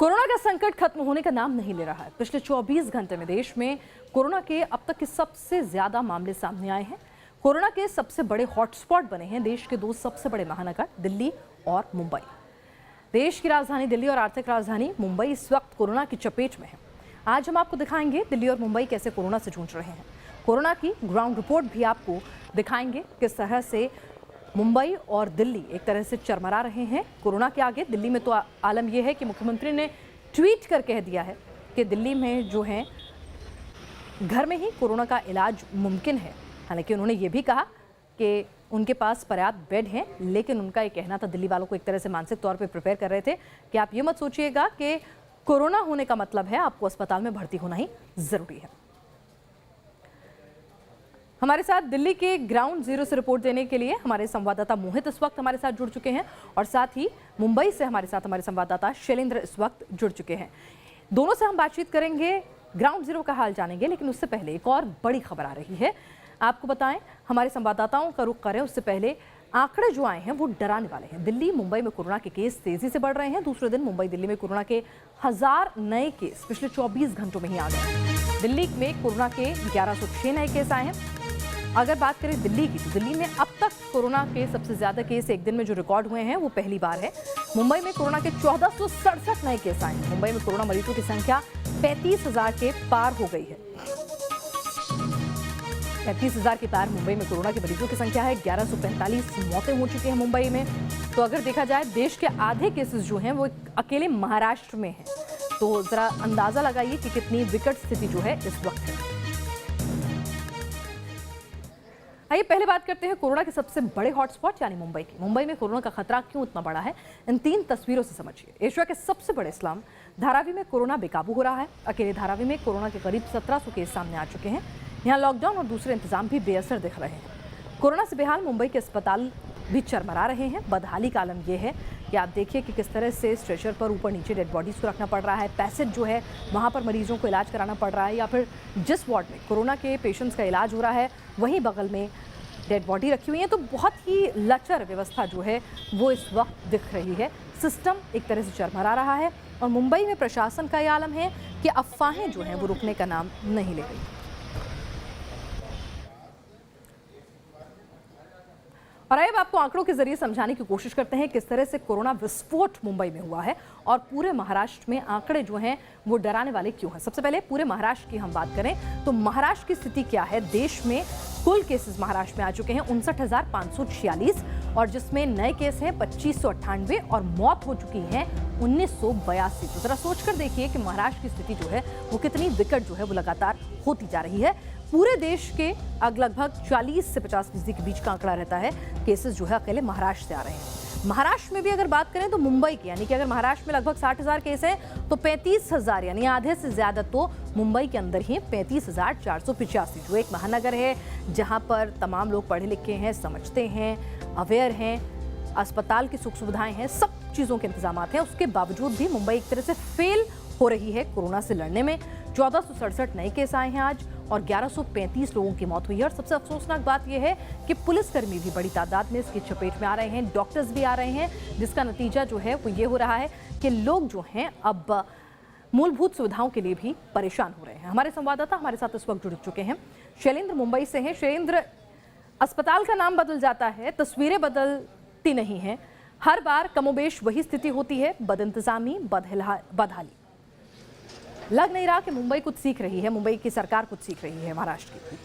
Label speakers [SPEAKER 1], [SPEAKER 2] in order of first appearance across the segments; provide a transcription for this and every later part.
[SPEAKER 1] Corona का संकट खत्म होने का नाम नहीं ले रहा है। पिछले 24 घंटे में देश में कोरोना के अब तक के सबसे ज्यादा मामले सामने आए हैं। कोरोना के सबसे बड़े हॉटस्पॉट बने हैं देश के दो सबसे बड़े महानगर दिल्ली और मुंबई। देश की राजधानी दिल्ली और आर्थिक राजधानी मुंबई इस वक्त कोरोना की चपेट में है। आज हम आपको दिखाएंगे दिल्ली और मुंबई कैसे कोरोना से जूझ रहे हैं। कोरोना की ग्राउंड रिपोर्ट भी आपको दिखाएंगे किस तरह से मुंबई और दिल्ली एक तरह से चरमरा रहे हैं कोरोना के आगे। दिल्ली में तो आलम यह है कि मुख्यमंत्री ने ट्वीट कर कह दिया है कि दिल्ली में जो है घर में ही कोरोना का इलाज मुमकिन है। हालांकि उन्होंने ये भी कहा कि उनके पास पर्याप्त बेड हैं, लेकिन उनका ये कहना था दिल्ली वालों को एक तरह से मानसिक तौर पे प्रिपेयर कर रहे थे कि आप ये मत सोचिएगा कि कोरोना होने का मतलब है आपको अस्पताल में भर्ती होना ही जरूरी है। हमारे साथ दिल्ली के ग्राउंड जीरो से रिपोर्ट देने के लिए हमारे संवाददाता मोहित इस वक्त हमारे साथ जुड़ चुके हैं और साथ ही मुंबई से हमारे साथ हमारे संवाददाता शैलेंद्र इस वक्त जुड़ चुके हैं। दोनों से हम बातचीत करेंगे, ग्राउंड जीरो का हाल जानेंगे, लेकिन उससे पहले एक और बड़ी खबर आ रही है। आपको बताएं, हमारे संवाददाताओं का रुख करें उससे पहले आंकड़े जो आए हैं वो डराने वाले हैं। दिल्ली मुंबई में कोरोना के केस तेजी से बढ़ रहे हैं। दूसरे दिन मुंबई दिल्ली में कोरोना के 1000 नए केस पिछले 24 घंटों में ही आ गए। दिल्ली में कोरोना के 1106 नए केस आए हैं। अगर बात करें दिल्ली की, तो दिल्ली में अब तक कोरोना के सबसे ज्यादा केस एक दिन में जो रिकॉर्ड हुए हैं वो पहली बार है। मुंबई में कोरोना के 1467 नए केस आए हैं। मुंबई में कोरोना मरीजों की संख्या 35,000 के पार हो गई है। 35,000 के पार मुंबई में कोरोना के मरीजों की संख्या है। 1145 मौतें हो चुकी हैं मुंबई में। तो अगर देखा जाए देश के आधे केसेस जो हैं वो अकेले महाराष्ट्र में हैं। तो जरा अंदाजा लगाइए कि कितनी विकट स्थिति जो है इस वक्त है। आइए पहले बात करते हैं कोरोना के सबसे बड़े हॉटस्पॉट यानी मुंबई की। मुंबई में कोरोना का खतरा क्यों इतना बड़ा है, इन 3 तस्वीरों से समझिए। एशिया के सबसे बड़े स्लम धारावी में कोरोना बेकाबू हो रहा है। अकेले धारावी में कोरोना के करीब 1700 केस सामने आ चुके हैं। यहाँ लॉकडाउन और दूसरे इंतजाम भी बेअसर दिख रहे हैं। कोरोना से बेहाल मुंबई के अस्पताल भी चरमरा रहे हैं। बदहाली का आलम यह है कि आप देखिए कि किस तरह से स्ट्रेचर पर ऊपर नीचे डेड बॉडीज को रखना पड़ रहा है। पैसेज जो है वहाँ पर मरीजों को इलाज कराना पड़ रहा है, या फिर जिस वार्ड में कोरोना के पेशेंट्स का इलाज हो रहा है वहीं बगल में डेड बॉडी रखी हुई है। तो बहुत ही लचर व्यवस्था जो है वो इस वक्त दिख रही है। सिस्टम एक तरह से चरमरा रहा है और मुंबई में प्रशासन का यह आलम है कि अफवाहें जो हैं वो रुकने का नाम नहीं ले रही। और अब आपको आंकड़ों के जरिए समझाने की कोशिश करते हैं किस तरह से कोरोना विस्फोट मुंबई में हुआ है और पूरे महाराष्ट्र में आंकड़े जो हैं वो डराने वाले क्यों हैं। सबसे पहले पूरे महाराष्ट्र की हम बात करें तो महाराष्ट्र की स्थिति क्या है। देश में कुल केसेस महाराष्ट्र में आ चुके हैं 59,546 और जिसमें नए केस हैं 2598 और मौत हो चुकी है 1982। तो जरा सोचकर देखिए कि महाराष्ट्र की स्थिति जो है वो कितनी विकट जो है वो लगातार होती जा रही है। पूरे देश के लगभग 40 से 50% के बीच का आंकड़ा रहता है केसेस जो है अकेले महाराष्ट्र से आ रहे हैं। महाराष्ट्र में भी अगर बात करें तो मुंबई की, यानी कि अगर महाराष्ट्र में लगभग 60,000 केस हैं तो 35,000 यानी आधे से ज्यादा तो मुंबई के अंदर ही 35,485, जो एक महानगर है जहां पर तमाम लोग पढ़े लिखे हैं, समझते हैं, अवेयर हैं, अस्पताल की सुख सुविधाएं हैं, सब चीज़ों के इंतजाम हैं। उसके बावजूद भी मुंबई एक तरह से फेल हो रही है कोरोना से लड़ने में। 1467 नए केस आए हैं आज और 1135 लोगों की मौत हुई है। और सबसे अफसोसनाक बात यह है कि पुलिसकर्मी भी बड़ी तादाद में इसकी चपेट में आ रहे हैं, डॉक्टर्स भी आ रहे हैं, जिसका नतीजा जो है वो ये हो रहा है कि लोग जो हैं अब मूलभूत सुविधाओं के लिए भी परेशान हो रहे हैं। हमारे संवाददाता हमारे साथ इस वक्त जुड़ चुके हैं। शैलेंद्र मुंबई से हैं। शैलेंद्र, अस्पताल का नाम बदल जाता है, तस्वीरें बदलती नहीं हैं, हर बार कमोबेश वही स्थिति होती है, बदइंतजामी, बदहाली। लग नहीं रहा कि मुंबई कुछ सीख रही है, मुंबई की सरकार कुछ सीख रही है महाराष्ट्र की।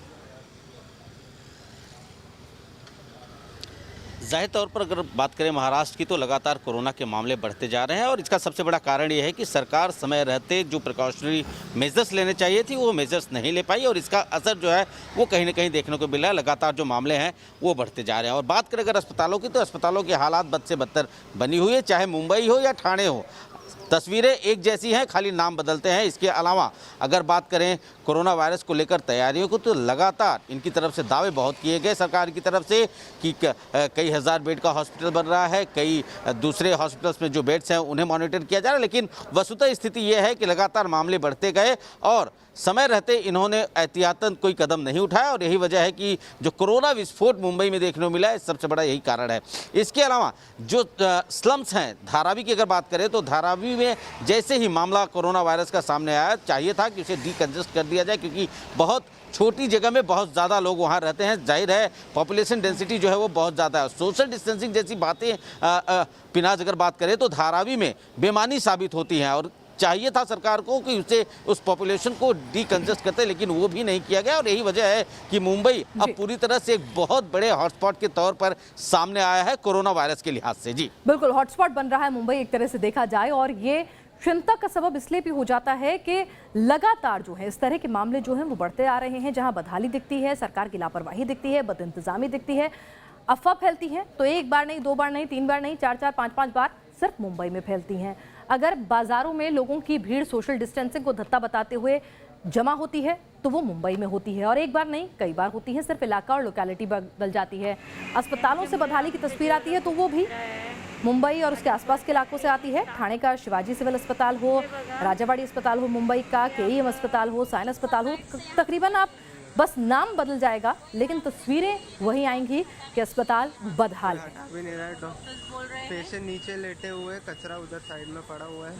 [SPEAKER 2] जाहिर तौर पर अगर बात करें महाराष्ट्र की तो लगातार कोरोना के मामले बढ़ते जा रहे हैं और इसका सबसे बड़ा कारण ये है कि सरकार समय रहते जो प्रिकॉशनरी मेजर्स लेने चाहिए थी वो मेजर्स नहीं ले पाई और इसका असर जो है वो कहीं ना कहीं देखने को मिल रहा है। लगातार जो मामले हैं वो बढ़ते जा रहे हैं। और बात करें अगर अस्पतालों की तो अस्पतालों के हालात बद से बदतर बनी हुई है, चाहे मुंबई हो या ठाणे हो। तस्वीरें एक जैसी हैं, खाली नाम बदलते हैं। इसके अलावा अगर बात करें कोरोना वायरस को लेकर तैयारियों को, तो लगातार इनकी तरफ से दावे बहुत किए गए सरकार की तरफ से कि कई हज़ार बेड का हॉस्पिटल बन रहा है, कई दूसरे हॉस्पिटल्स में जो बेड्स हैं उन्हें मॉनिटर किया जा रहा है। लेकिन वस्तुतः स्थिति ये है कि लगातार मामले बढ़ते गए और समय रहते इन्होंने एहतियातन कोई कदम नहीं उठाया, और यही वजह है कि जो कोरोना विस्फोट मुंबई में देखने को मिला है, सबसे बड़ा यही कारण है। इसके अलावा जो स्लम्स हैं, धारावी की अगर बात करें तो धारावी में जैसे ही मामला कोरोना वायरस का सामने आया, चाहिए था कि उसे डीकंजेस्ट कर दिया जाए, क्योंकि बहुत छोटी जगह में बहुत ज़्यादा लोग वहाँ रहते हैं। जाहिर है पॉपुलेशन डेंसिटी जो है वो बहुत ज़्यादा है। सोशल डिस्टेंसिंग जैसी बातें पिनाज अगर बात करें तो धारावी में बेमानी साबित होती हैं, और चाहिए था सरकार को कि उसे उस पॉपुलेशन को डीकंजेस्ट करते, लेकिन वो भी नहीं किया गया। और यही वजह है कि मुंबई अब पूरी तरह से एक बहुत बड़े हॉटस्पॉट के तौर पर सामने आया है कोरोना वायरस के लिहाज से। जी
[SPEAKER 1] बिल्कुल, हॉटस्पॉट बन रहा है मुंबई एक तरह से देखा जाए, और ये चिंता का सबब इसलिए भी हो जाता है कि लगातार जो है इस तरह के मामले जो हैं वो बढ़ते आ रहे हैं। जहां बदहाली दिखती है, सरकार की लापरवाही दिखती है, बदइंतजामी दिखती है, अफवाह फैलती है, तो एक बार नहीं, दो बार नहीं, तीन बार नहीं, चार चार पांच पांच बार सिर्फ मुंबई में फैलती हैं। अगर बाजारों में लोगों की भीड़ सोशल डिस्टेंसिंग को धत्ता बताते हुए जमा होती है तो वो मुंबई में होती है, और एक बार नहीं कई बार होती है। सिर्फ इलाका और लोकेलिटी बदल जाती है। अस्पतालों से बदहाली की तस्वीर आती है तो वो भी मुंबई और उसके आसपास के इलाकों से आती है। ठाणे का शिवाजी सिविल अस्पताल हो, राजावाड़ी अस्पताल हो, मुंबई का केईएम अस्पताल हो, साइन अस्पताल हो, तकरीबन आप बस नाम बदल जाएगा लेकिन तस्वीरें वही आएंगी कि अस्पताल बदहाल है।
[SPEAKER 3] पेशेंट नीचे लेटे हुए, कचरा उधर साइड में पड़ा हुआ है।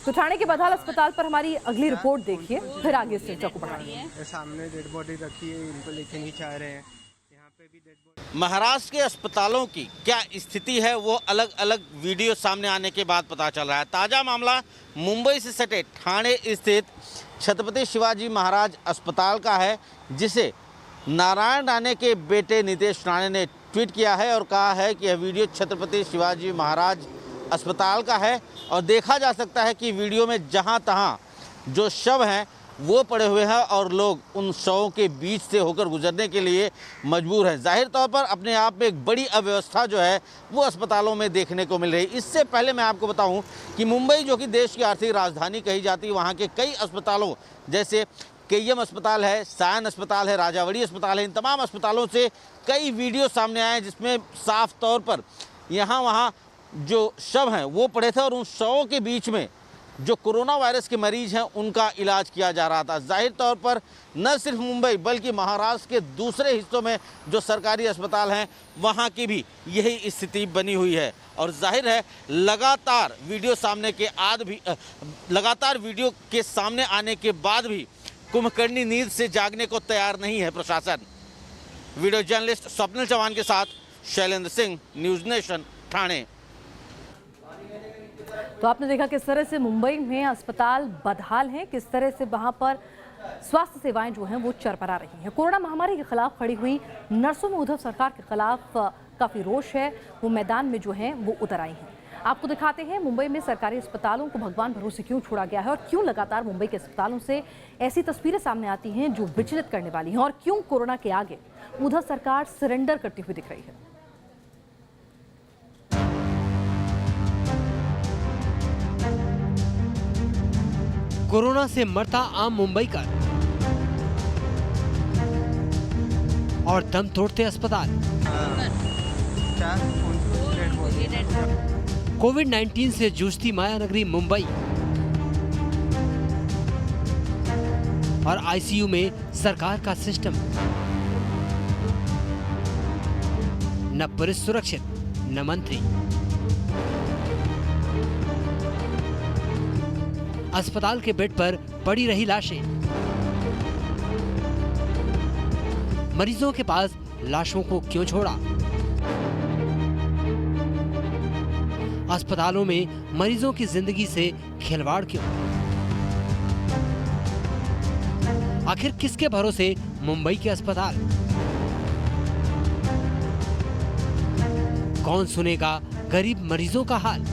[SPEAKER 1] तो ठाणे के बदहाल अस्पताल पर हमारी अगली रिपोर्ट देखिए, फिर आगे इस चर्चा को बढ़ाएंगे।
[SPEAKER 3] सामने डेड बॉडी रखी है, इनको लेके नहीं चाह रहे हैं। यहाँ पे भी डेड बॉडी।
[SPEAKER 2] महाराष्ट्र के अस्पतालों की क्या स्थिति है वो अलग अलग वीडियो सामने आने के बाद पता चल रहा है। ताज़ा मामला मुंबई से सटे ठाणे स्थित छत्रपति शिवाजी महाराज अस्पताल का है, जिसे नारायण राणे के बेटे नितेश राणे ने ट्वीट किया है और कहा है कि यह वीडियो छत्रपति शिवाजी महाराज अस्पताल का है। और देखा जा सकता है कि वीडियो में जहां तहां जो शव हैं वो पड़े हुए हैं और लोग उन शवों के बीच से होकर गुजरने के लिए मजबूर हैं। जाहिर तौर पर अपने आप में एक बड़ी अव्यवस्था जो है वो अस्पतालों में देखने को मिल रही है। इससे पहले मैं आपको बताऊं कि मुंबई जो कि देश की आर्थिक राजधानी कही जाती है, वहाँ के कई अस्पतालों जैसे केईएम अस्पताल है, सायन अस्पताल है, राजावाड़ी अस्पताल है, इन तमाम अस्पतालों से कई वीडियो सामने आए जिसमें साफ तौर पर यहाँ वहाँ जो शव हैं वो पड़े थे और उन शवों के बीच में जो कोरोना वायरस के मरीज हैं उनका इलाज किया जा रहा था। जाहिर तौर पर न सिर्फ मुंबई बल्कि महाराष्ट्र के दूसरे हिस्सों में जो सरकारी अस्पताल हैं वहाँ की भी यही स्थिति बनी हुई है। और जाहिर है लगातार वीडियो के सामने आने के बाद भी कुंभकर्णी नींद से जागने को तैयार नहीं है प्रशासन। वीडियो जर्नलिस्ट स्वप्निल चौहान के साथ शैलेंद्र सिंह, न्यूज़ नेशन, ठाणे।
[SPEAKER 1] तो आपने देखा किस तरह से मुंबई में अस्पताल बदहाल हैं, किस तरह से वहां पर स्वास्थ्य सेवाएं जो हैं वो चरमरा रही हैं। कोरोना महामारी के खिलाफ खड़ी हुई नर्सों में उद्धव सरकार के खिलाफ काफ़ी रोष है, वो मैदान में जो हैं वो उतर आई हैं। आपको दिखाते हैं मुंबई में सरकारी अस्पतालों को भगवान भरोसे क्यों छोड़ा गया है और क्यों लगातार मुंबई के अस्पतालों से ऐसी तस्वीरें सामने आती हैं जो विचलित करने वाली हैं, और क्यों कोरोना के आगे उद्धव सरकार सरेंडर करती हुई दिख रही है।
[SPEAKER 4] कोरोना से मरता आम मुंबई का और दम तोड़ते अस्पताल। कोविड-19 से जूझती मायानगरी मुंबई और आईसीयू में सरकार का सिस्टम। न पुलिस सुरक्षित, न मंत्री। अस्पताल के बेड पर पड़ी रही लाशें। मरीजों के पास लाशों को क्यों छोड़ा? अस्पतालों में मरीजों की जिंदगी से खिलवाड़ क्यों? आखिर किसके भरोसे मुंबई के अस्पताल? कौन सुनेगा गरीब मरीजों का हाल?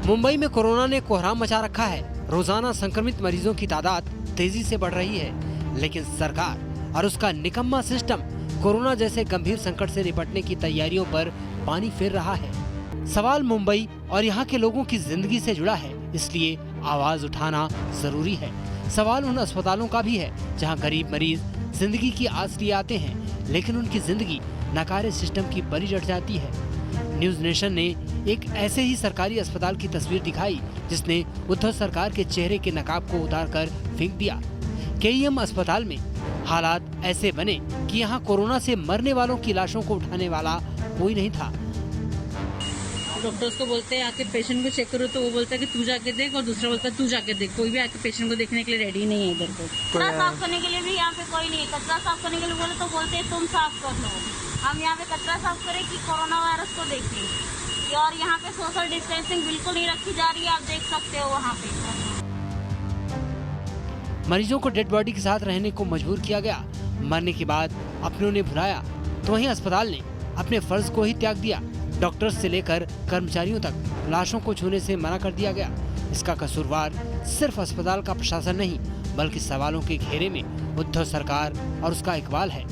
[SPEAKER 4] मुंबई में कोरोना ने कोहराम मचा रखा है। रोजाना संक्रमित मरीजों की तादाद तेजी से बढ़ रही है, लेकिन सरकार और उसका निकम्मा सिस्टम कोरोना जैसे गंभीर संकट से निपटने की तैयारियों पर पानी फेर रहा है। सवाल मुंबई और यहाँ के लोगों की जिंदगी से जुड़ा है, इसलिए आवाज उठाना जरूरी है। सवाल उन अस्पतालों का भी है जहां गरीब मरीज जिंदगी की आस लिए आते हैं, लेकिन उनकी जिंदगी नकारे सिस्टम की बलि चढ़ जाती है। न्यूज नेशन ने एक ऐसे ही सरकारी अस्पताल की तस्वीर दिखाई जिसने उद्धव सरकार के चेहरे के नकाब को उतारकर फेंक दिया। केईएम अस्पताल में हालात ऐसे बने कि यहाँ कोरोना से मरने वालों की लाशों को उठाने वाला कोई नहीं था।
[SPEAKER 5] डॉक्टर्स को बोलते हैं आके पेशेंट को चेक करो, तो वो बोलता है कि तू जाके देख, और दूसरा बोलता है तू जाके देख। कोई भी आके पेशेंट को देखने के लिए रेडी नहीं है इधर को।
[SPEAKER 6] कचरा साफ करने के लिए भी यहाँ पे कोई नहीं है। कचरा साफ करने के लिए बोले तो बोलते हैं तुम साफ कर लो। हम यहाँ पे कचरा साफ करें कि कोरोना वायरस को देखें। और यहाँ पे सोशल डिस्टेंसिंग बिल्कुल नहीं रखी जा रही है, आप देख सकते हो वहाँ पे।
[SPEAKER 4] मरीजों को डेड बॉडी के साथ रहने को मजबूर किया गया। मरने के बाद अपनों ने भुलाया तो वहीं अस्पताल ने अपने फर्ज को ही त्याग दिया। डॉक्टर्स से लेकर कर्मचारियों तक लाशों को छूने से मना कर दिया गया। इसका कसूरवार सिर्फ अस्पताल का प्रशासन नहीं, बल्कि सवालों के घेरे में उद्धव सरकार और उसका इकबाल है।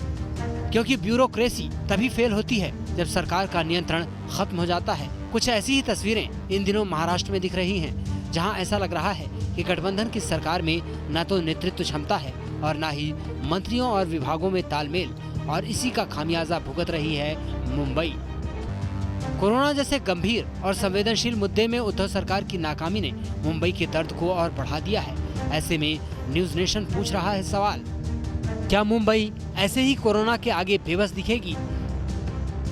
[SPEAKER 4] क्योंकि ब्यूरोक्रेसी तभी फेल होती है जब सरकार का नियंत्रण खत्म हो जाता है। कुछ ऐसी ही तस्वीरें इन दिनों महाराष्ट्र में दिख रही हैं, जहां ऐसा लग रहा है कि गठबंधन की सरकार में न तो नेतृत्व क्षमता है और न ही मंत्रियों और विभागों में तालमेल, और इसी का खामियाजा भुगत रही है मुंबई। कोरोना जैसे गंभीर और संवेदनशील मुद्दे में उद्धव सरकार की नाकामी ने मुंबई के दर्द को और बढ़ा दिया है। ऐसे में न्यूज नेशन पूछ रहा है सवाल, क्या मुंबई ऐसे ही कोरोना के आगे बेबस दिखेगी?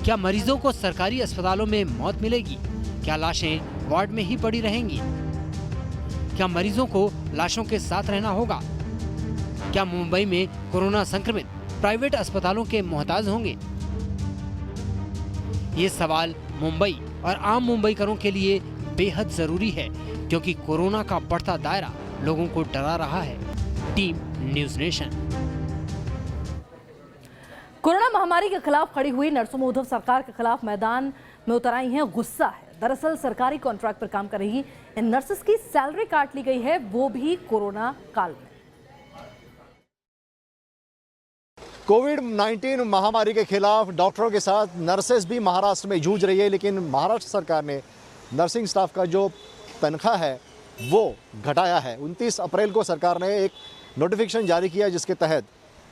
[SPEAKER 4] क्या मरीजों को सरकारी अस्पतालों में मौत मिलेगी? क्या लाशें वार्ड में ही पड़ी रहेंगी? क्या मरीजों को लाशों के साथ रहना होगा? क्या मुंबई में कोरोना संक्रमित प्राइवेट अस्पतालों के मोहताज होंगे? ये सवाल मुंबई और आम मुंबईकरों के लिए बेहद जरूरी है, क्योंकि कोरोना का बढ़ता दायरा लोगों को डरा रहा है। Team news nation.
[SPEAKER 1] कोरोना महामारी के खिलाफ खड़ी हुई नर्सों में उद्धव सरकार के खिलाफ मैदान में उतर आई हैं। गुस्सा है। दरअसल सरकारी कॉन्ट्रैक्ट पर काम कर रही इन नर्सेस की सैलरी काट ली गई है, वो भी कोरोना काल में।
[SPEAKER 7] कोविड-19 महामारी के खिलाफ डॉक्टरों के साथ नर्सेस भी महाराष्ट्र में जूझ रही है, लेकिन महाराष्ट्र सरकार ने नर्सिंग स्टाफ का जो तनख्वाह है वो घटाया है। 29 अप्रैल को सरकार ने एक नोटिफिकेशन जारी किया जिसके तहत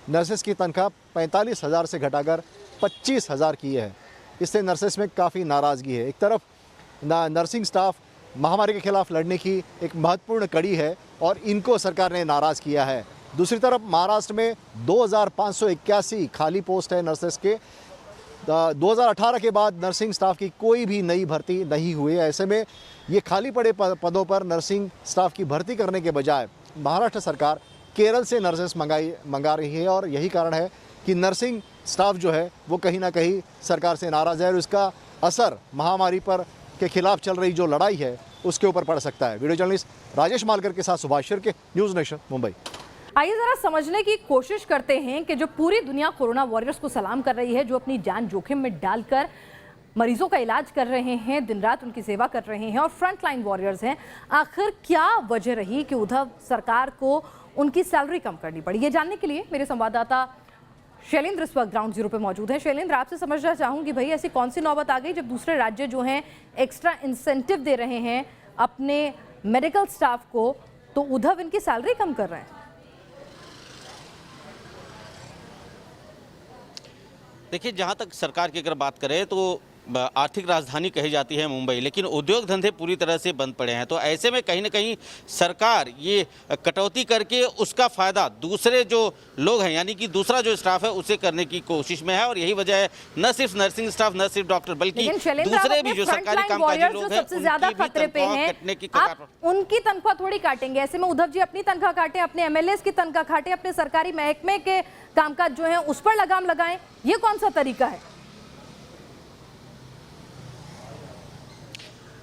[SPEAKER 7] नर्सेस की तनख्वाह 45,000 से घटाकर 25,000 की है। इससे नर्सेस में काफ़ी नाराज़गी है। एक तरफ नर्सिंग स्टाफ महामारी के खिलाफ लड़ने की एक महत्वपूर्ण कड़ी है और इनको सरकार ने नाराज़ किया है। दूसरी तरफ महाराष्ट्र में 2,581 खाली पोस्ट है नर्सेस के। 2018 के बाद नर्सिंग स्टाफ की कोई भी नई भर्ती नहीं हुई है। ऐसे में ये खाली पड़े पदों पर नर्सिंग स्टाफ की भर्ती करने के बजाय महाराष्ट्र सरकार केरल से नर्सेस मंगा रही है, और यही कारण है कि नर्सिंग स्टाफ जो है वो कहीं ना कहीं सरकार से नाराज़ है और इसका असर महामारी पर के खिलाफ चल रही जो लड़ाई है उसके ऊपर पड़ सकता है। वीडियो जर्नलिस्ट राजेश मालकर के साथ सुभाष शिर्के, न्यूज़ नेशन, मुंबई।
[SPEAKER 1] आइए जरा समझने की कोशिश करते हैं कि जो पूरी दुनिया कोरोना वॉरियर्स को सलाम कर रही है, जो अपनी जान जोखिम में डालकर मरीजों का इलाज कर रहे हैं, दिन रात उनकी सेवा कर रहे हैं और फ्रंट लाइन वॉरियर्स हैं, आखिर क्या वजह रही कि उद्धव सरकार को उनकी सैलरी कम करनी पड़ी? ये जानने के लिए मेरे संवाददाता शैलेंद्र इस वक्त ग्राउंड जीरो पे मौजूद है। शैलेंद्र, आपसे समझना चाहूंगी भाई, ऐसी कौन सी नौबत आ गई जब दूसरे राज्य जो हैं एक्स्ट्रा इंसेंटिव दे रहे हैं अपने मेडिकल स्टाफ को, तो उद्धव इनकी सैलरी कम कर रहे हैं?
[SPEAKER 2] देखिए, जहाँ तक सरकार की अगर बात करें तो आर्थिक राजधानी कही जाती है मुंबई, लेकिन उद्योग धंधे पूरी तरह से बंद पड़े हैं। तो ऐसे में कहीं ना कहीं सरकार ये कटौती करके उसका फ़ायदा दूसरे जो लोग हैं, यानी कि दूसरा जो स्टाफ है उसे करने की कोशिश में है। और यही वजह है न सिर्फ नर्सिंग स्टाफ, न सिर्फ डॉक्टर, बल्कि दूसरे भी जो सरकारी कामकाजी लोग हैं
[SPEAKER 1] सबसे ज्यादा खतरे पे हैं, आप उनकी तनख्वाह थोड़ी काटेंगे? ऐसे में उद्धव जी अपनी तनख्वाह काटें, अपने एमएलए की तनख्वाह काटें, अपने सरकारी महकमे के कामकाज जो है उस पर लगाम लगाएं, ये कौन सा तरीका है?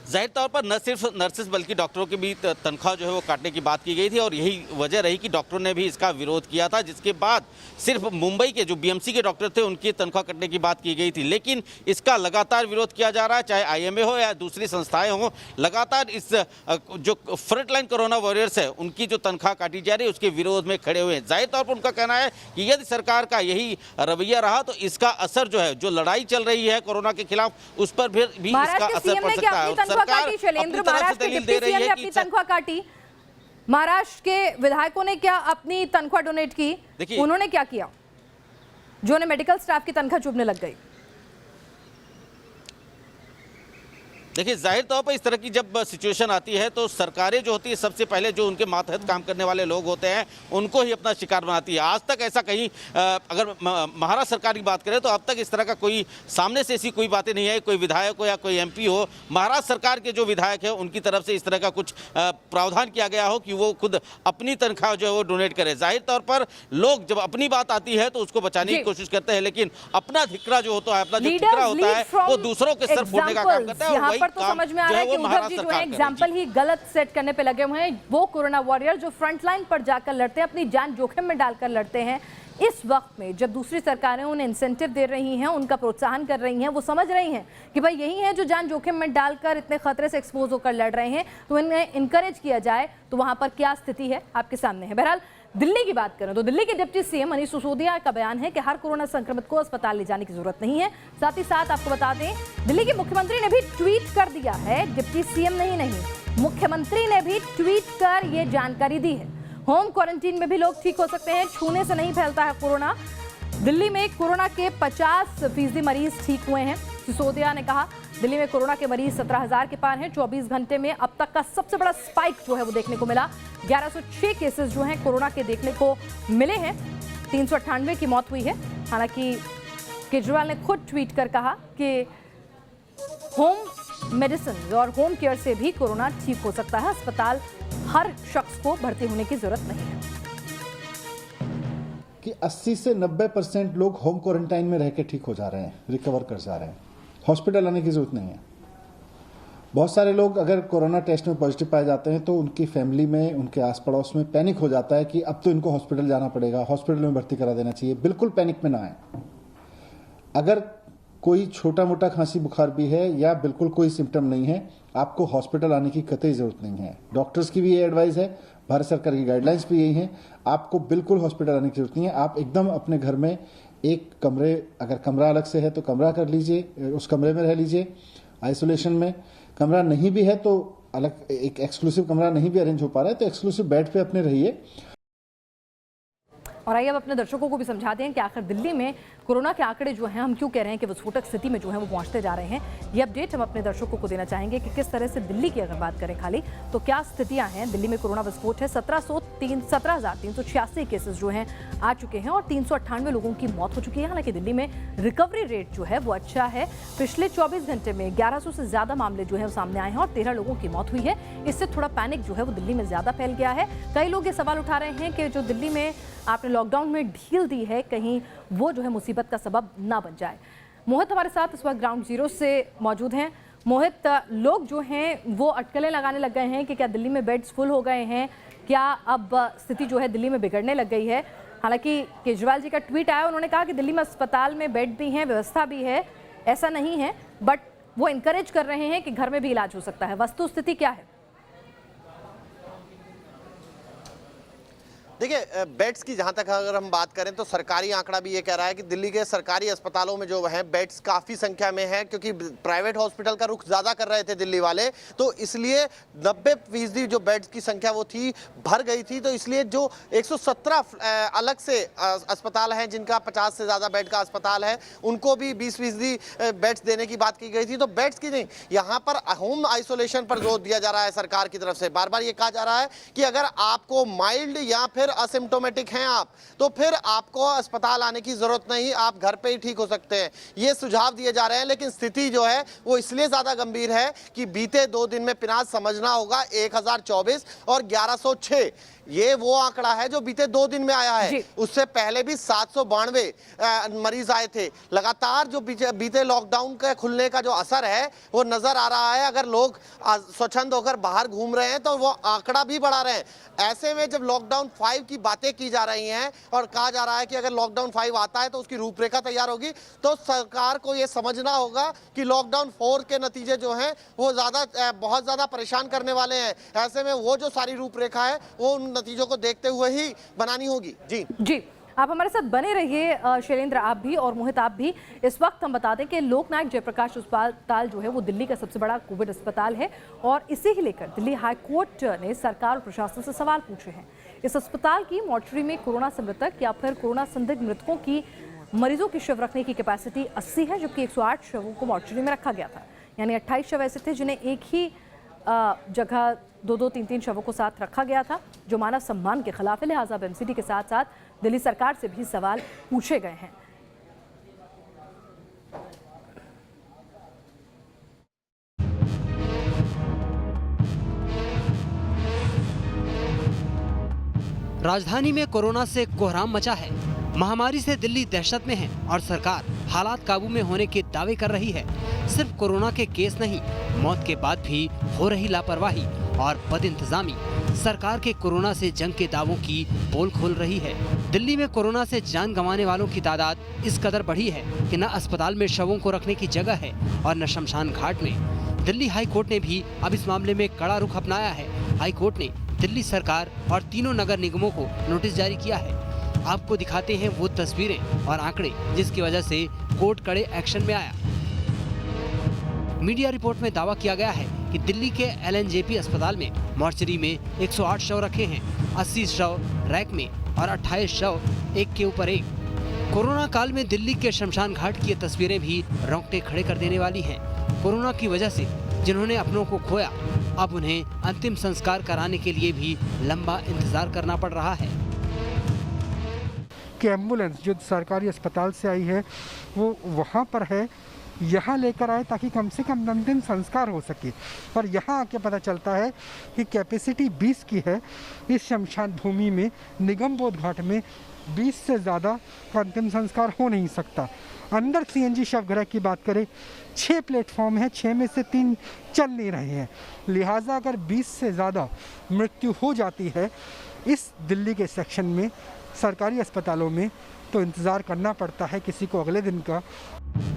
[SPEAKER 2] जाहिर तौर पर न सिर्फ नर्सेस बल्कि डॉक्टरों की भी तनख्वाह जो है वो काटने की बात की गई थी, और यही वजह रही कि डॉक्टरों ने भी इसका विरोध किया था, जिसके बाद सिर्फ मुंबई के जो बीएमसी के डॉक्टर थे उनकी तनख्वाह काटने की बात की गई थी। लेकिन इसका लगातार विरोध किया जा रहा है, चाहे आईएमए हो या दूसरी संस्थाएं हों, लगातार इस जो फ्रंटलाइन कोरोना वॉरियर्स है उनकी जो तनख्वाह काटी जा रही है उसके विरोध में खड़े हुए हैं। जाहिर तौर पर उनका कहना है कि यदि सरकार का यही रवैया रहा तो इसका असर जो है, जो लड़ाई चल रही है कोरोना के खिलाफ, उस पर भी इसका असर पड़ सकता है।
[SPEAKER 1] शैलेंद्र, महाराष्ट्र के डिप्टी सीएम ने अपनी तनख्वाह काटी, महाराष्ट्र के विधायकों ने क्या अपनी तनख्वाह डोनेट की?
[SPEAKER 2] देखिए,
[SPEAKER 1] उन्होंने क्या किया जो उन्हें मेडिकल स्टाफ की तनख्वाह चुभने लग गई?
[SPEAKER 2] देखिए, जाहिर तौर पर इस तरह की जब सिचुएशन आती है तो सरकारें जो होती है सबसे पहले जो उनके मातहत काम करने वाले लोग होते हैं उनको ही अपना शिकार बनाती है। आज तक ऐसा कहीं अगर महाराष्ट्र सरकार की बात करें तो अब तक इस तरह का कोई सामने से ऐसी कोई बातें नहीं है, कोई विधायक हो या कोई एमपी हो, महाराष्ट्र सरकार के जो विधायक हैं उनकी तरफ से इस तरह का कुछ प्रावधान किया गया हो कि वो खुद अपनी तनख्वाह जो है वो डोनेट करे। जाहिर तौर पर लोग जब अपनी बात आती है तो उसको बचाने की कोशिश करते हैं, लेकिन अपना ठिकरा जो होता है, अपना जो ठिकरा होता है वो दूसरों के सर फोड़ने का काम करता है। और
[SPEAKER 1] पर तो समझ में आ रहा है कि उद्धव जी जो है एग्जाम्पल ही गलत सेट करने पे लगे हुए हैं। वो कोरोना वॉरियर जो फ्रंट लाइन पर जाकर लड़ते हैं, अपनी जान जोखिम में डालकर लड़ते हैं, इस वक्त में जब दूसरी सरकारें उन्हें इंसेंटिव दे रही हैं, उनका प्रोत्साहन कर रही हैं, वो समझ रही हैं कि भाई यही है जो जान जोखिम में डालकर इतने खतरे से एक्सपोज होकर लड़ रहे हैं, तो इन्हें इनकरेज किया जाए तो वहां पर क्या स्थिति है आपके सामने है। बहरहाल दिल्ली की बात करें तो दिल्ली के डिप्टी सीएम मनीष सिसोदिया का बयान है कि हर कोरोना संक्रमित को अस्पताल ले जाने की जरूरत नहीं है। साथ ही साथ आपको बता दें, दिल्ली के मुख्यमंत्री ने भी ट्वीट कर दिया है, डिप्टी सीएम नहीं मुख्यमंत्री ने भी ट्वीट कर यह जानकारी दी है। होम क्वारंटीन में भी लोग ठीक हो सकते हैं, छूने से नहीं फैलता है कोरोना। दिल्ली में कोरोना के 50% मरीज ठीक हुए हैं। सिसोदिया ने कहा दिल्ली में कोरोना के मरीज 17,000 के पार हैं। 24 घंटे में अब तक का सबसे बड़ा स्पाइक जो है वो देखने को मिला। 1106 केसेस जो हैं कोरोना के देखने को मिले हैं। 398 की मौत हुई है। हालांकि केजरीवाल ने खुद ट्वीट कर कहा कि होम मेडिसिन और होम केयर से भी कोरोना ठीक हो सकता है। अस्पताल हर शख्स को भर्ती होने की जरूरत नहीं है।
[SPEAKER 8] कि 80 से 90% लोग होम क्वारंटाइन में रह के ठीक हो जा रहे हैं, रिकवर कर जा रहे हैं, हॉस्पिटल आने की जरूरत नहीं है। बहुत सारे लोग अगर कोरोना टेस्ट में पॉजिटिव पाए जाते हैं तो उनकी फैमिली में, उनके आस पड़ोस में पैनिक हो जाता है कि अब तो इनको हॉस्पिटल जाना पड़ेगा, हॉस्पिटल में भर्ती करा देना चाहिए। बिल्कुल पैनिक में ना आए। अगर कोई छोटा मोटा खांसी बुखार भी है या बिल्कुल कोई सिम्टम नहीं है, आपको हॉस्पिटल आने की कतई जरूरत नहीं है। डॉक्टर्स की भी ये एडवाइस है, भारत सरकार की गाइडलाइंस भी यही है, आपको बिल्कुल हॉस्पिटल आने की जरूरत नहीं है। आप एकदम अपने घर में एक कमरे, अगर कमरा अलग से है तो कमरा कर लीजिए, उस कमरे में रह लीजिए आइसोलेशन में। कमरा नहीं भी है तो अलग एक एक्सक्लूसिव कमरा नहीं भी अरेंज हो पा रहा है तो एक्सक्लूसिव बेड पे अपने रहिए।
[SPEAKER 1] और आइए अब अपने दर्शकों को भी समझाते हैं कि आखिर दिल्ली में कोरोना के आंकड़े जो हैं हम क्यों कह रहे हैं कि विस्फोटक स्थिति में जो है वो पहुंचते जा रहे हैं। ये अपडेट हम अपने दर्शकों को देना चाहेंगे कि किस तरह से दिल्ली की अगर बात करें खाली तो क्या स्थितियां हैं। दिल्ली में कोरोना विस्फोट है। 17,386 केसेस जो हैं आ चुके हैं और 398 लोगों की मौत हो चुकी है। हालांकि दिल्ली में रिकवरी रेट जो है वो अच्छा है। पिछले 24 घंटे में 1100 से ज्यादा मामले जो है वो सामने आए हैं और 13 लोगों की मौत हुई है। इससे थोड़ा पैनिक जो है वो दिल्ली में ज्यादा फैल गया है। कई लोग ये सवाल उठा रहे हैं कि जो दिल्ली में आपने लॉकडाउन में ढील दी है कहीं वो जो है मुसीबत का सबब ना बन जाए। मोहित हमारे साथ इस वक्त ग्राउंड जीरो से मौजूद हैं। मोहित, लोग जो हैं वो अटकलें लगाने लग गए हैं कि क्या दिल्ली में बेड्स फुल हो गए हैं, क्या अब स्थिति जो है दिल्ली में बिगड़ने लग गई है। हालांकि केजरीवाल जी का ट्वीट आया, उन्होंने कहा कि दिल्ली में अस्पताल में बेड भी हैं, व्यवस्था भी है, ऐसा नहीं है, बट वो इनकरेज कर रहे हैं कि घर में भी इलाज हो सकता है। वस्तु स्थिति क्या है?
[SPEAKER 9] देखिए, बेड्स की जहां तक अगर हम बात करें तो सरकारी आंकड़ा भी ये कह रहा है कि दिल्ली के सरकारी अस्पतालों में जो है बेड्स काफ़ी संख्या में है, क्योंकि प्राइवेट हॉस्पिटल का रुख ज़्यादा कर रहे थे दिल्ली वाले, तो इसलिए 90% जो बेड्स की संख्या वो थी भर गई थी। तो इसलिए जो 117 अलग से अस्पताल हैं जिनका 50 से ज़्यादा बेड का अस्पताल है, उनको भी 20% बेड्स देने की बात की गई थी। तो बेड्स की नहीं, यहाँ पर होम आइसोलेशन पर जोर दिया जा रहा है सरकार की तरफ से। बार बार ये कहा जा रहा है कि अगर आपको माइल्ड या फिर असिम्प्टोमेटिक हैं आप, तो फिर आपको अस्पताल आने की जरूरत नहीं, आप घर पे ही ठीक हो सकते हैं। ये सुझाव दिए जा रहे हैं। लेकिन स्थिति जो है वो इसलिए ज्यादा गंभीर है कि बीते 2 दिन में पिनाज समझना होगा 1024 और 1106 ये वो आंकड़ा है जो बीते 2 दिन में आया है। उससे पहले भी 792 मरीज आए थे। लगातार जो बीते लॉकडाउन के खुलने का जो असर है वो नजर आ रहा है। अगर लोग स्वच्छंद होकर बाहर घूम रहे हैं तो वो आंकड़ा भी बढ़ा रहे हैं। ऐसे में जब लॉकडाउन 5 की बातें की जा रही हैं और कहा जा रहा है कि अगर लॉकडाउन 5 आता है तो उसकी रूपरेखा तैयार होगी, तो सरकार को ये समझना होगा कि लॉकडाउन 4 के नतीजे जो हैं वो बहुत ज्यादा परेशान करने वाले हैं। ऐसे में वो जो सारी रूपरेखा है वो नतीजों को देखते हुए ही बनानी होगी। जी
[SPEAKER 1] आप हमारे साथ बने रहिए शैलेंद्र, आप भी और मोहित आप भी। इस वक्त हम बता दें कि लोकनायक जयप्रकाश अस्पताल जो है वो दिल्ली का सबसे बड़ा कोविड अस्पताल है और इसे ही लेकर दिल्ली हाई कोर्ट ने सरकार और प्रशासन से सवाल पूछे हैं। इस अस्पताल की मॉर्चरी में कोरोना से मृतक या फिर कोरोना संदिग्ध मृतकों की मरीजों की शव रखने की कैपेसिटी 80 है, जबकि 108 शवों को मॉर्चरी में रखा गया था। यानी 28 शव ऐसे थे जिन्हें एक ही जगह 2-2, 3-3 शवों को साथ रखा गया था, जो मानव सम्मान के खिलाफ है। लिहाजा एमसीडी के साथ साथ दिल्ली सरकार से भी सवाल पूछे गए हैं।
[SPEAKER 4] राजधानी में कोरोना से कोहराम मचा है। महामारी से दिल्ली दहशत में है और सरकार हालात काबू में होने के दावे कर रही है। सिर्फ कोरोना के केस नहीं, मौत के बाद भी हो रही लापरवाही और बदइंतजामी सरकार के कोरोना से जंग के दावों की पोल खोल रही है। दिल्ली में कोरोना से जान गंवाने वालों की तादाद इस कदर बढ़ी है कि न अस्पताल में शवों को रखने की जगह है और न शमशान घाट में। दिल्ली हाई कोर्ट ने भी अब इस मामले में कड़ा रुख अपनाया है। हाई कोर्ट ने दिल्ली सरकार और तीनों नगर निगमों को नोटिस जारी किया है। आपको दिखाते हैं वो तस्वीरें और आंकड़े जिसकी वजह से कोर्ट कड़े एक्शन में आया। मीडिया रिपोर्ट में दावा किया गया है कि दिल्ली के LNJP अस्पताल में मॉर्चरी में 108 शव रखे हैं, 80 शव रैक में और 28 शव एक के ऊपर एक। कोरोना काल में दिल्ली के शमशान घाट की ये तस्वीरें भी रोंगटे खड़े कर देने वाली हैं। कोरोना की वजह से जिन्होंने अपनों को खोया, अब उन्हें अंतिम संस्कार कराने के लिए भी लंबा इंतजार करना पड़ रहा है।
[SPEAKER 10] कि एम्बुलेंस जो सरकारी अस्पताल से आई है वो वहाँ पर है, यहाँ लेकर आए ताकि कम से कम अंतिम संस्कार हो सके। पर यहाँ आके पता चलता है कि कैपेसिटी 20 की है। इस शमशान भूमि में निगम बोध घाट में 20 से ज़्यादा का अंतिम संस्कार हो नहीं सकता। अंदर CNG शवगृह की बात करें, 6 प्लेटफॉर्म है, 6 में से 3 चल नहीं रहे हैं। लिहाजा अगर 20 से ज़्यादा मृत्यु हो जाती है इस दिल्ली के सेक्शन में सरकारी अस्पतालों में, तो इंतज़ार करना पड़ता है किसी को अगले दिन का।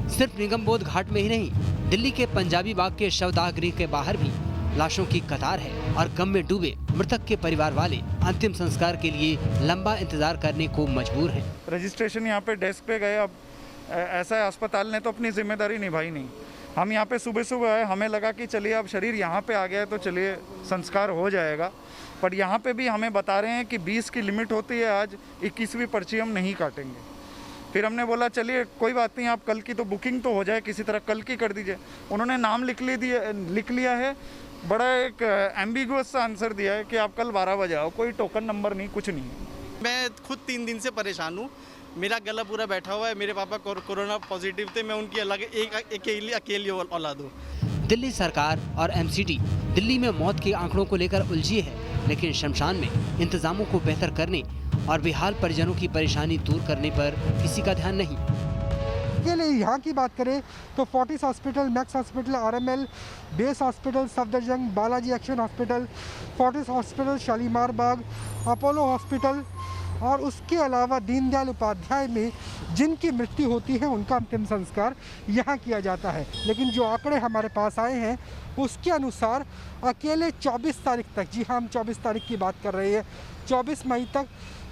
[SPEAKER 4] सिर्फ निगम बोध घाट में ही नहीं, दिल्ली के पंजाबी बाग के शवदाह गृह के बाहर भी लाशों की कतार है और गम में डूबे मृतक के परिवार वाले अंतिम संस्कार के लिए लंबा इंतजार करने को मजबूर हैं।
[SPEAKER 11] रजिस्ट्रेशन यहाँ पे डेस्क पे गए, अब ऐसा है अस्पताल ने तो अपनी जिम्मेदारी निभाई नहीं। हम यहाँ पे सुबह सुबह आए, हमें लगा कि चलिए अब शरीर यहाँ पे आ गया है तो चलिए संस्कार हो जाएगा, पर यहाँ पे भी हमें बता रहे हैं कि 20 की लिमिट होती है, आज 21वीं पर्ची हम नहीं काटेंगे। फिर हमने बोला चलिए कोई बात नहीं, आप कल की तो बुकिंग तो हो जाए, किसी तरह कल की कर दीजिए। उन्होंने नाम लिख लिया है, बड़ा एक एम्बिगुअस सा आंसर दिया है कि आप कल 12 बजे आओ, कोई टोकन नंबर नहीं, कुछ नहीं है।
[SPEAKER 12] मैं खुद 3 दिन से परेशान हूँ, मेरा गला पूरा बैठा हुआ है। मेरे पापा कोरोना पॉजिटिव थे, मैं उनकी अलग अकेली औलाद हूँ।
[SPEAKER 4] दिल्ली सरकार और MCD दिल्ली में मौत के आंकड़ों को लेकर उलझी है, लेकिन शमशान में इंतजामों को बेहतर करने और बेहाल परिजनों की परेशानी दूर करने पर किसी का ध्यान नहीं।
[SPEAKER 10] के लिए यहाँ की बात करें तो Fortis hospital, Max hospital, RML, base hospital, Safdarjung, Balaji action hospital, Fortis hospital, Shalimar Bagh, Apollo hospital और उसके अलावा दीनदयाल उपाध्याय में जिनकी मृत्यु होती है उनका अंतिम संस्कार यहाँ किया जाता है। लेकिन जो आंकड़े हमारे पास आए हैं उसके अनुसार अकेले 24 तारीख तक, जी हाँ हम 24 तारीख की बात कर रहे हैं, 24 मई तक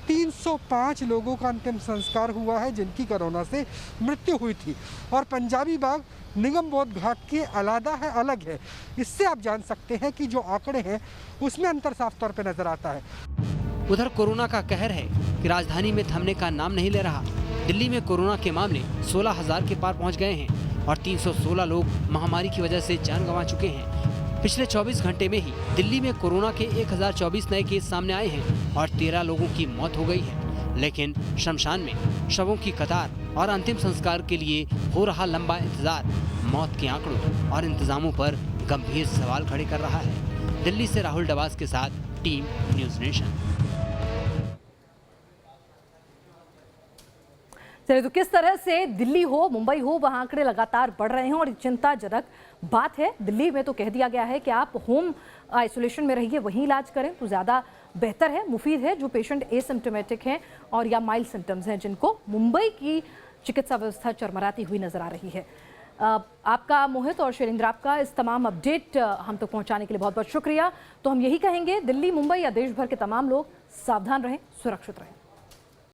[SPEAKER 10] 305 लोगों का अंतिम संस्कार हुआ है जिनकी कोरोना से मृत्यु हुई थी। और पंजाबी बाग निगम बोध घाट के अलग है। इससे आप जान सकते हैं कि जो आंकड़े हैं उसमें अंतर साफ तौर पर नजर आता है।
[SPEAKER 4] उधर कोरोना का कहर है कि राजधानी में थमने का नाम नहीं ले रहा। दिल्ली में कोरोना के मामले 16,000 के पार पहुंच गए हैं और 316 लोग महामारी की वजह से जान गंवा चुके हैं। पिछले 24 घंटे में ही दिल्ली में कोरोना के 1024 नए केस सामने आए हैं और 13 लोगों की मौत हो गई है। लेकिन शमशान में शवों की कतार और अंतिम संस्कार के लिए हो रहा लंबा इंतजार मौत के आंकड़ों और इंतजामों पर गंभीर सवाल खड़े कर रहा है। दिल्ली से राहुल डबास के साथ टीम न्यूज़ नेशन।
[SPEAKER 1] चलिए, तो किस तरह से दिल्ली हो, मुंबई हो, वहाँ आंकड़े लगातार बढ़ रहे हैं और चिंताजनक बात है। दिल्ली में तो कह दिया गया है कि आप होम आइसोलेशन में रहिए, वहीं इलाज करें तो ज़्यादा बेहतर है, मुफीद है। जो पेशेंट एसिम्प्टोमेटिक हैं और या माइल्ड सिम्टम्स हैं, जिनको मुंबई की चिकित्सा व्यवस्था चरमराती हुई नजर आ रही है। आपका मोहित और शैलेंद्र, आपका इस तमाम अपडेट हम तक पहुंचाने के लिए बहुत बहुत शुक्रिया। तो हम यही कहेंगे, दिल्ली, मुंबई या देश भर के तमाम लोग सावधान रहें, सुरक्षित रहें।